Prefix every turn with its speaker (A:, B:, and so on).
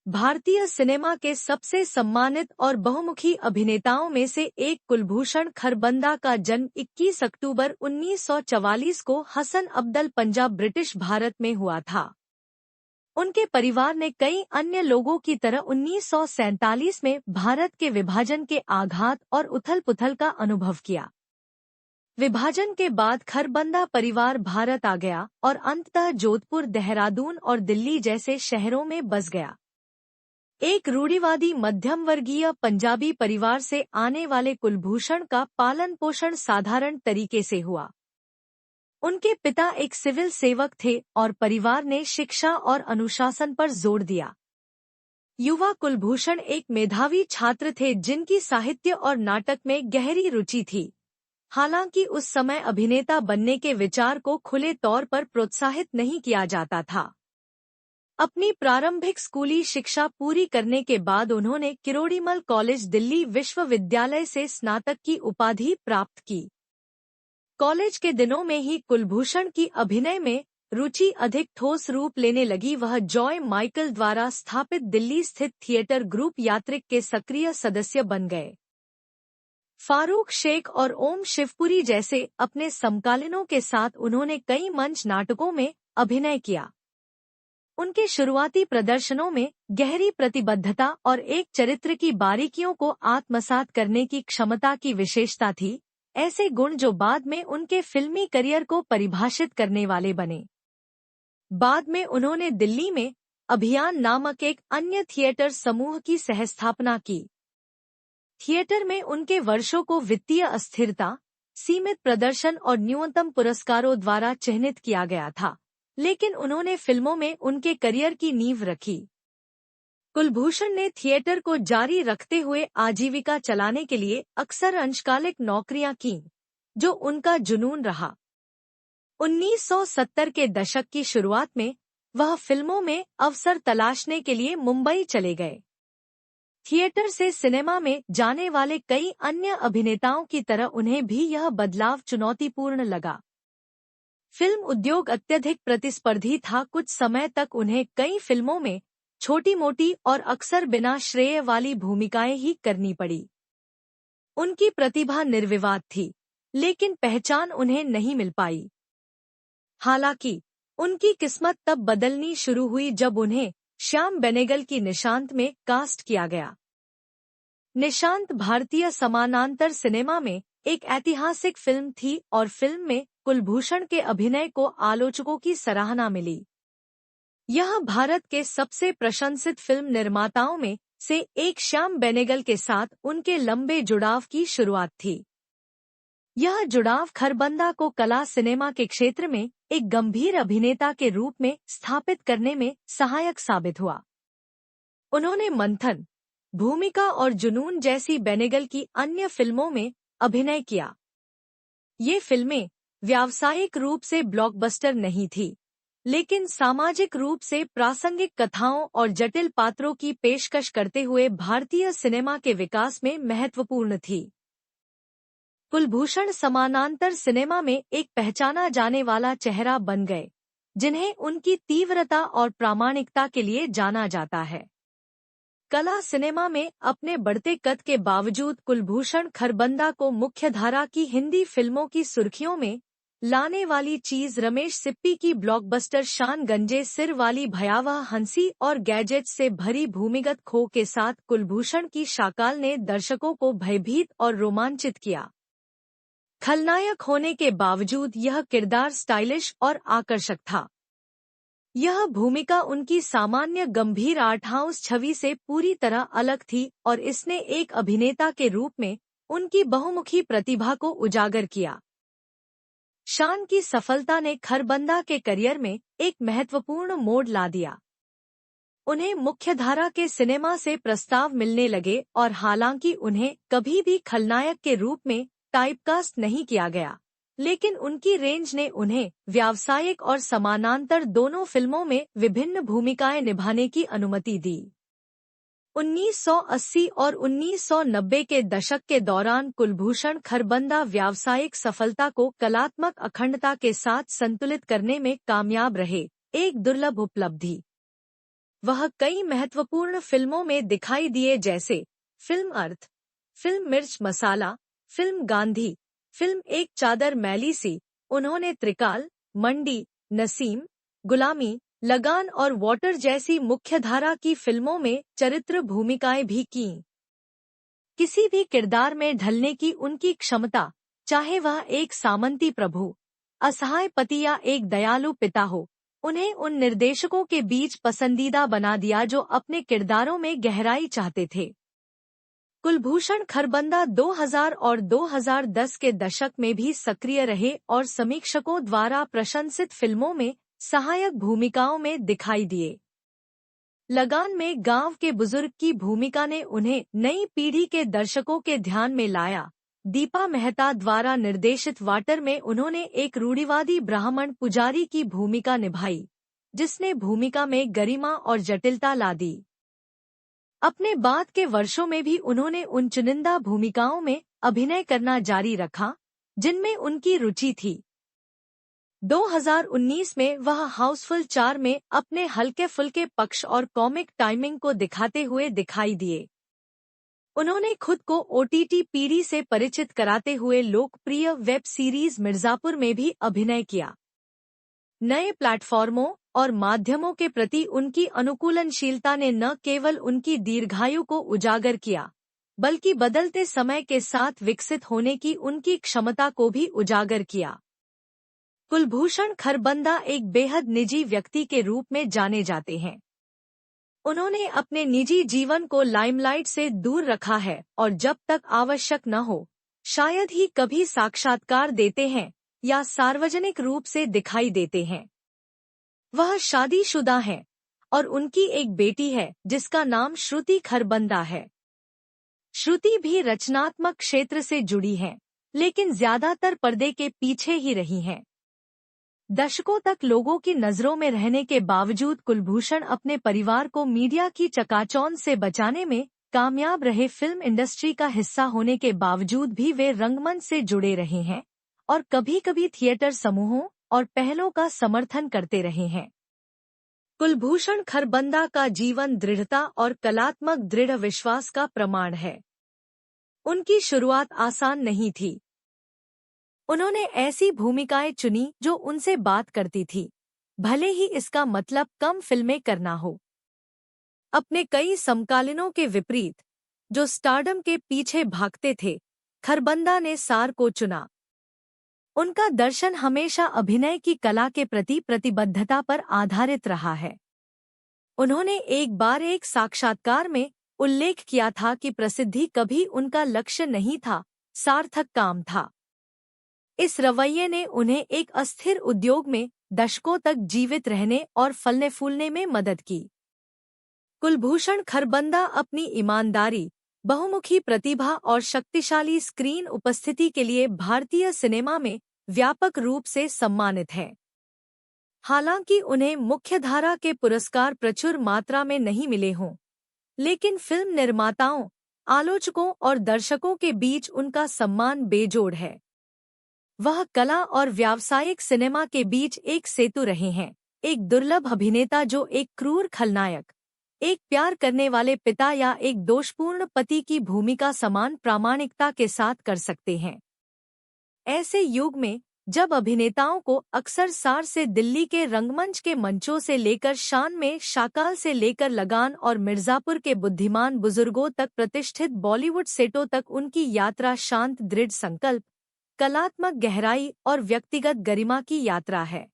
A: भारतीय सिनेमा के सबसे सम्मानित और बहुमुखी अभिनेताओं में से एक कुलभूषण खरबंदा का जन्म 21 अक्टूबर 1944 को हसन अब्दल पंजाब ब्रिटिश भारत में हुआ था। उनके परिवार ने कई अन्य लोगों की तरह 1947 में भारत के विभाजन के आघात और उथल-पुथल का अनुभव किया। विभाजन के बाद खरबंदा परिवार भारत आ गया और अंततः जोधपुर, देहरादून और दिल्ली जैसे शहरों में बस गया। एक रूढ़िवादी मध्यम वर्गीय पंजाबी परिवार से आने वाले कुलभूषण का पालन पोषण साधारण तरीके से हुआ। उनके पिता एक सिविल सेवक थे और परिवार ने शिक्षा और अनुशासन पर जोर दिया। युवा कुलभूषण एक मेधावी छात्र थे जिनकी साहित्य और नाटक में गहरी रुचि थी। हालांकि उस समय अभिनेता बनने के विचार को खुले तौर पर प्रोत्साहित नहीं किया जाता था। अपनी प्रारंभिक स्कूली शिक्षा पूरी करने के बाद उन्होंने किरोड़ीमल कॉलेज, दिल्ली विश्वविद्यालय से स्नातक की उपाधि प्राप्त की। कॉलेज के दिनों में ही कुलभूषण की अभिनय में रुचि अधिक ठोस रूप लेने लगी। वह जॉय माइकल द्वारा स्थापित दिल्ली स्थित थिएटर ग्रुप यात्रिक के सक्रिय सदस्य बन गए। फारूक शेख और ओम शिवपुरी जैसे अपने समकालीनों के साथ उन्होंने कई मंच नाटकों में अभिनय किया। उनके शुरुआती प्रदर्शनों में गहरी प्रतिबद्धता और एक चरित्र की बारीकियों को आत्मसात करने की क्षमता की विशेषता थी, ऐसे गुण जो बाद में उनके फिल्मी करियर को परिभाषित करने वाले बने। बाद में उन्होंने दिल्ली में अभियान नामक एक अन्य थिएटर समूह की सहस्थापना की। थिएटर में उनके वर्षों को वित्तीय अस्थिरता, सीमित प्रदर्शन और न्यूनतम पुरस्कारों द्वारा चिह्नित किया गया था, लेकिन उन्होंने फिल्मों में उनके करियर की नींव रखी। कुलभूषण ने थिएटर को जारी रखते हुए आजीविका चलाने के लिए अक्सर अंशकालिक नौकरियां कीं, जो उनका जुनून रहा। 1970 के दशक की शुरुआत में वह फिल्मों में अवसर तलाशने के लिए मुंबई चले गए। थिएटर से सिनेमा में जाने वाले कई अन्य अभिनेताओं की तरह उन्हें भी यह बदलाव चुनौतीपूर्ण लगा। फिल्म उद्योग अत्यधिक प्रतिस्पर्धी था। कुछ समय तक उन्हें कई फिल्मों में छोटी-मोटी और अक्सर बिना श्रेय वाली भूमिकाएं ही करनी पड़ी। उनकी प्रतिभा निर्विवाद थी, लेकिन पहचान उन्हें नहीं मिल पाई। हालांकि उनकी किस्मत तब बदलनी शुरू हुई जब उन्हें श्याम बेनेगल की निशांत में कास्ट किया गया। निशांत भारतीय समानांतर सिनेमा में एक ऐतिहासिक फिल्म थी और फिल्म में कुलभूषण के अभिनय को आलोचकों की सराहना मिली। यह भारत के सबसे प्रशंसित फिल्म निर्माताओं में से एक श्याम बेनेगल के साथ उनके लंबे जुड़ाव की शुरुआत थी। यह जुड़ाव खरबंदा को कला सिनेमा के क्षेत्र में एक गंभीर अभिनेता के रूप में स्थापित करने में सहायक साबित हुआ। उन्होंने मंथन, भूमिका और जुनून जैसी बेनेगल की अन्य फिल्मों में अभिनय किया। ये फिल्में व्यावसायिक रूप से ब्लॉकबस्टर नहीं थी, लेकिन सामाजिक रूप से प्रासंगिक कथाओं और जटिल पात्रों की पेशकश करते हुए भारतीय सिनेमा के विकास में महत्वपूर्ण थी। कुलभूषण समानांतर सिनेमा में एक पहचाना जाने वाला चेहरा बन गए, जिन्हें उनकी तीव्रता और प्रामाणिकता के लिए जाना जाता है। कला सिनेमा में अपने बढ़ते कद के बावजूद कुलभूषण खरबंदा को मुख्यधारा की हिंदी फिल्मों की सुर्खियों में लाने वाली चीज रमेश सिप्पी की ब्लॉकबस्टर शान गंजे सिर वाली भयावह हंसी और गैजेट्स से भरी भूमिगत खो के साथ कुलभूषण की शाकाल ने दर्शकों को भयभीत और रोमांचित किया। खलनायक होने के बावजूद यह किरदार स्टाइलिश और आकर्षक था। यह भूमिका उनकी सामान्य गंभीर आर्ट हाउस छवि से पूरी तरह अलग थी और इसने एक अभिनेता के रूप में उनकी बहुमुखी प्रतिभा को उजागर किया। शान की सफलता ने खरबंदा के करियर में एक महत्वपूर्ण मोड़ ला दिया। उन्हें मुख्यधारा के सिनेमा से प्रस्ताव मिलने लगे और हालांकि उन्हें कभी भी खलनायक के रूप में टाइपकास्ट नहीं किया गया, लेकिन उनकी रेंज ने उन्हें व्यावसायिक और समानांतर दोनों फिल्मों में विभिन्न भूमिकाएं निभाने की अनुमति दी। 1980 और 1990 के दशक के दौरान कुलभूषण खरबंदा व्यावसायिक सफलता को कलात्मक अखंडता के साथ संतुलित करने में कामयाब रहे, एक दुर्लभ उपलब्धि। वह कई महत्वपूर्ण फिल्मों में दिखाई दिए, जैसे फिल्म अर्थ, फिल्म मिर्च मसाला, फिल्म गांधी, फिल्म एक चादर मैली सी। उन्होंने त्रिकाल, मंडी, नसीम, गुलामी, लगान और वाटर जैसी मुख्यधारा की फिल्मों में चरित्र भूमिकाएं भी कीं। किसी भी किरदार में ढलने की उनकी क्षमता, चाहे वह एक सामंती प्रभु, असहाय पति या एक दयालु पिता हो, उन्हें उन निर्देशकों के बीच पसंदीदा बना दिया जो अपने किरदारों में गहराई चाहते थे। कुलभूषण खरबंदा 2000 और 2010 के दशक में भी सक्रिय रहे और समीक्षकों द्वारा प्रशंसित फिल्मों में सहायक भूमिकाओं में दिखाई दिए। लगान में गांव के बुजुर्ग की भूमिका ने उन्हें नई पीढ़ी के दर्शकों के ध्यान में लाया। दीपा मेहता द्वारा निर्देशित वाटर में उन्होंने एक रूढ़िवादी ब्राह्मण पुजारी की भूमिका निभाई, जिसने भूमिका में गरिमा और जटिलता ला दी। अपने बाद के वर्षों में भी उन्होंने उन चुनिंदा भूमिकाओं में अभिनय करना जारी रखा जिनमें उनकी रुचि थी। 2019 में वह हाउसफुल 4 में अपने हल्के फुल्के पक्ष और कॉमिक टाइमिंग को दिखाते हुए दिखाई दिए। उन्होंने खुद को ओटीटी पीढ़ी से परिचित कराते हुए लोकप्रिय वेब सीरीज मिर्जापुर में भी अभिनय किया। नए प्लेटफॉर्मों और माध्यमों के प्रति उनकी अनुकूलनशीलता ने न केवल उनकी दीर्घायु को उजागर किया, बल्कि बदलते समय के साथ विकसित होने की उनकी क्षमता को भी उजागर किया। कुलभूषण खरबंदा एक बेहद निजी व्यक्ति के रूप में जाने जाते हैं। उन्होंने अपने निजी जीवन को लाइमलाइट से दूर रखा है और जब तक आवश्यक न हो, शायद ही कभी साक्षात्कार देते हैं या सार्वजनिक रूप से दिखाई देते हैं। वह शादीशुदा हैं और उनकी एक बेटी है जिसका नाम श्रुति खरबंदा है। श्रुति भी रचनात्मक क्षेत्र से जुड़ी हैं, लेकिन ज्यादातर पर्दे के पीछे ही रही हैं। दशकों तक लोगों की नजरों में रहने के बावजूद कुलभूषण अपने परिवार को मीडिया की चकाचौंध से बचाने में कामयाब रहे। फिल्म इंडस्ट्री का हिस्सा होने के बावजूद भी वे रंगमंच से जुड़े रहे हैं और कभी-कभी थिएटर समूहों और पहलों का समर्थन करते रहे हैं। कुलभूषण खरबंदा का जीवन दृढ़ता और कलात्मक दृढ़ विश्वास का प्रमाण है। उनकी शुरुआत आसान नहीं थी। उन्होंने ऐसी भूमिकाएं चुनी जो उनसे बात करती थी, भले ही इसका मतलब कम फिल्में करना हो। अपने कई समकालीनों के विपरीत, जो स्टारडम के पीछे भागते थे, खरबंदा ने सार को चुना। उनका दर्शन हमेशा अभिनय की कला के प्रति प्रतिबद्धता पर आधारित रहा है। उन्होंने एक बार एक साक्षात्कार में उल्लेख किया था कि प्रसिद्धि कभी उनका लक्ष्य नहीं था, सार्थक काम था। इस रवैये ने उन्हें एक अस्थिर उद्योग में दशकों तक जीवित रहने और फलने फूलने में मदद की। कुलभूषण खरबंदा अपनी ईमानदारी, बहुमुखी प्रतिभा और शक्तिशाली स्क्रीन उपस्थिति के लिए भारतीय सिनेमा में व्यापक रूप से सम्मानित हैं। हालांकि उन्हें मुख्यधारा के पुरस्कार प्रचुर मात्रा में नहीं मिले हों, लेकिन फिल्म निर्माताओं, आलोचकों और दर्शकों के बीच उनका सम्मान बेजोड़ है। वह कला और व्यावसायिक सिनेमा के बीच एक सेतु रहे हैं, एक दुर्लभ अभिनेता जो एक क्रूर खलनायक, एक प्यार करने वाले पिता या एक दोषपूर्ण पति की भूमिका समान प्रामाणिकता के साथ कर सकते हैं। ऐसे युग में जब अभिनेताओं को अक्सर सार से दिल्ली के रंगमंच के मंचों से लेकर शान में शाकाल से लेकर लगान और मिर्जापुर के बुद्धिमान बुजुर्गों तक प्रतिष्ठित बॉलीवुड सेटों तक उनकी यात्रा शांत, दृढ़ संकल्प, कलात्मक गहराई और व्यक्तिगत गरिमा की यात्रा है।